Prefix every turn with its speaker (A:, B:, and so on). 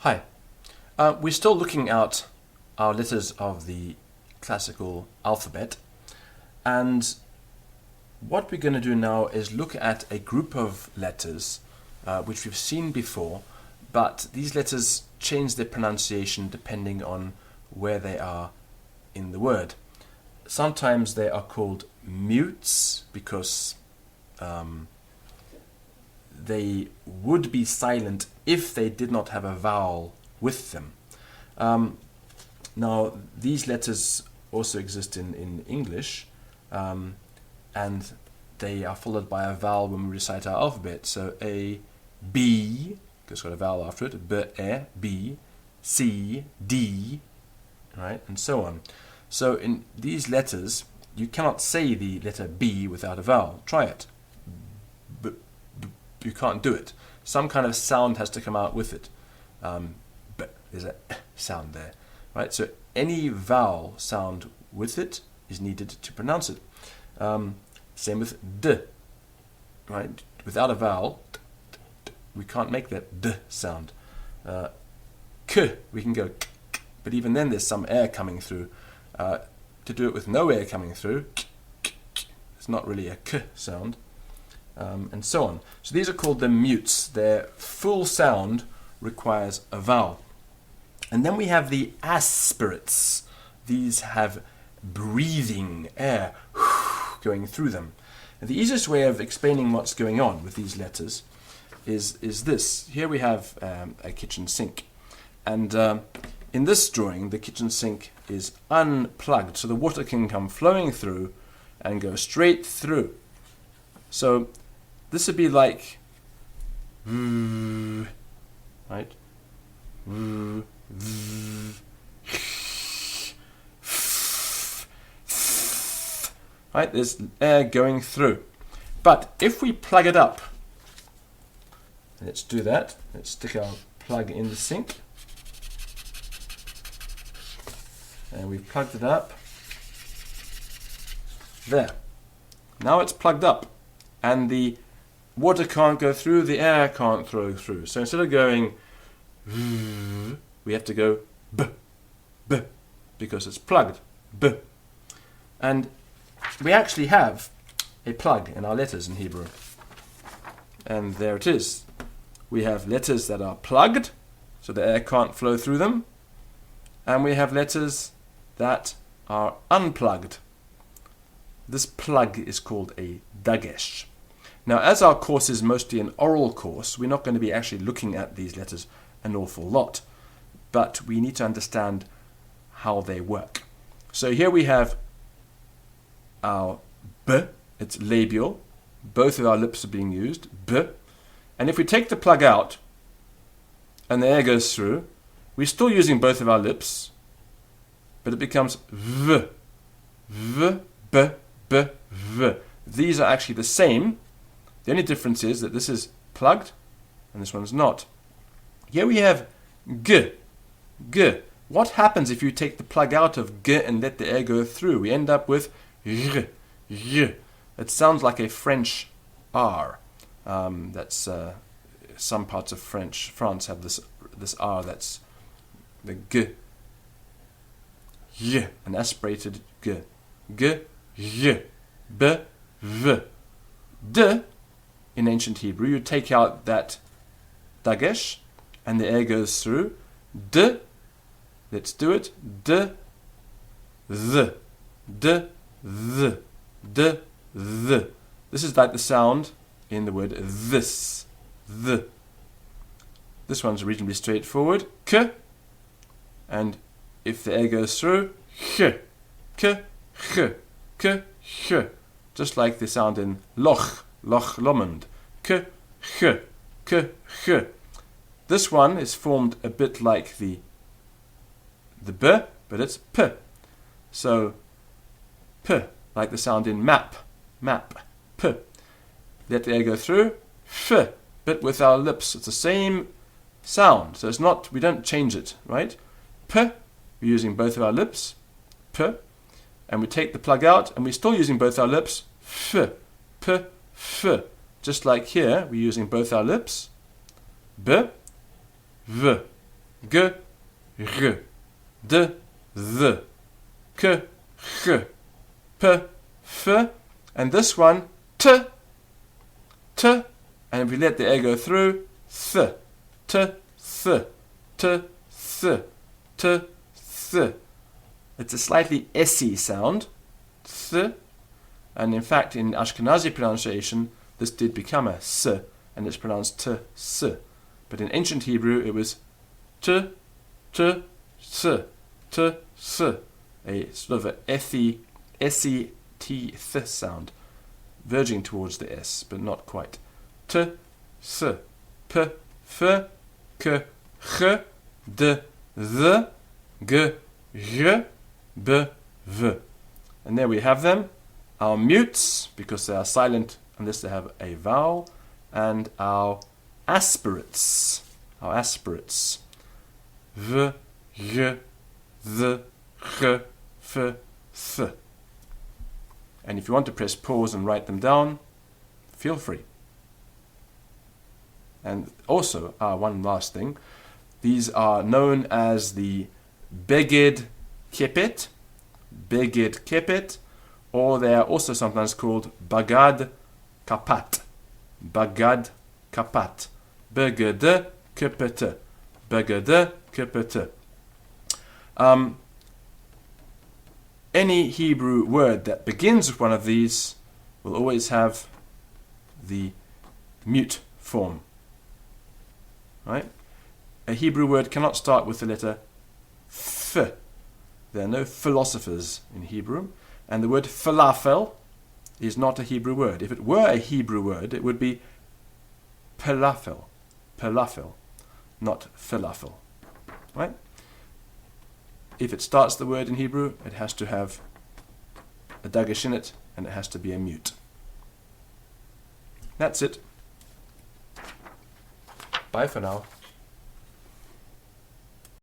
A: Hi. We're still looking at our letters of the classical alphabet, and what we're going to do now is look at a group of letters which we've seen before, but these letters change their pronunciation depending on where they are in the word. Sometimes they are called mutes because they would be silent if they did not have a vowel with them. Now, these letters also exist in English, and they are followed by a vowel when we recite our alphabet. So A, B, it's got a vowel after it, B, E, B, C, D, right, and so on. So in these letters, you cannot say the letter B without a vowel. Try it. You can't do it. Some kind of sound has to come out with it. But there's a sound there, right? So any vowel sound with it is needed to pronounce it. Same with D, right? Without a vowel, we can't make that D sound. K, we can go k, but even then there's some air coming through. To do it with no air coming through, it's not really a k sound. And so on. So these are called the mutes. Their full sound requires a vowel. And then we have the aspirates. These have breathing air going through them. And the easiest way of explaining what's going on with these letters is this. Here we have a kitchen sink. And in this drawing, the kitchen sink is unplugged, so the water can come flowing through and go straight through. So this would be like, right? Right, there's air going through. But if we plug it up, let's do that. Let's stick our plug in the sink. And we've plugged it up. There. Now it's plugged up. And the water can't go through, the air can't flow through. So instead of going, we have to go b, b, because it's plugged, b. And we actually have a plug in our letters in Hebrew. And there it is. We have letters that are plugged, so the air can't flow through them. And we have letters that are unplugged. This plug is called a dagesh. Now, as our course is mostly an oral course, we're not going to be actually looking at these letters an awful lot, but we need to understand how they work. So here we have our b, it's labial, both of our lips are being used, b, and if we take the plug out and the air goes through, we're still using both of our lips, but it becomes v, v, b, b, v. These are actually the same. The only difference is that this is plugged and this one's not. Here we have g, g. What happens if you take the plug out of g and let the air go through? We end up with r, r. It sounds like a French R. That's some parts of France have this R that's the g, y, an aspirated g, g, y, b, v, d. In ancient Hebrew, you take out that dagesh and the air goes through. D, let's do it. D, th, d, th, d, th. This is like the sound in the word this, th. This one's reasonably straightforward. K, and if the air goes through, ch, k, ch, k, ch. Just like the sound in loch, loch lomond. K, ch, k, ch. This one is formed a bit like the b, but it's p. So p, like the sound in map, map, p. Let the air go through, f, but with our lips. It's the same sound. So it's not, we don't change it, right? P, we're using both of our lips, p, and we take the plug out and we're still using both our lips, f, p, f. Just like here, we're using both our lips, b, v, g, r, d, th, k, ch, p, f, and this one, t, t, and if we let the air go through, th, t, th, t, th, t, th. It's a slightly S-y sound, th, and in fact in Ashkenazi pronunciation this did become a s, and it's pronounced t, s. But in ancient Hebrew it was t, t, s, t, s, a sort of a S-y, t, th sound, verging towards the S, but not quite. T, s, p, f, k, ch, d, th, g, r, b, v. And there we have them, our mutes, because they are silent unless they have a vowel, and our aspirates, v, r, th, ch, f, th. And if you want to press pause and write them down, feel free. And also, one last thing, these are known as the BGDKPT, or they are also sometimes called bagad kapat, BGDKPT. Any Hebrew word that begins with one of these will always have the mute form. Right? A Hebrew word cannot start with the letter f. There are no philosophers in Hebrew, and the word falafel is not a Hebrew word. If it were a Hebrew word, it would be pelafel, not falafel. Right? If it starts the word in Hebrew, it has to have a dagesh in it, and it has to be a mute. That's it. Bye for now.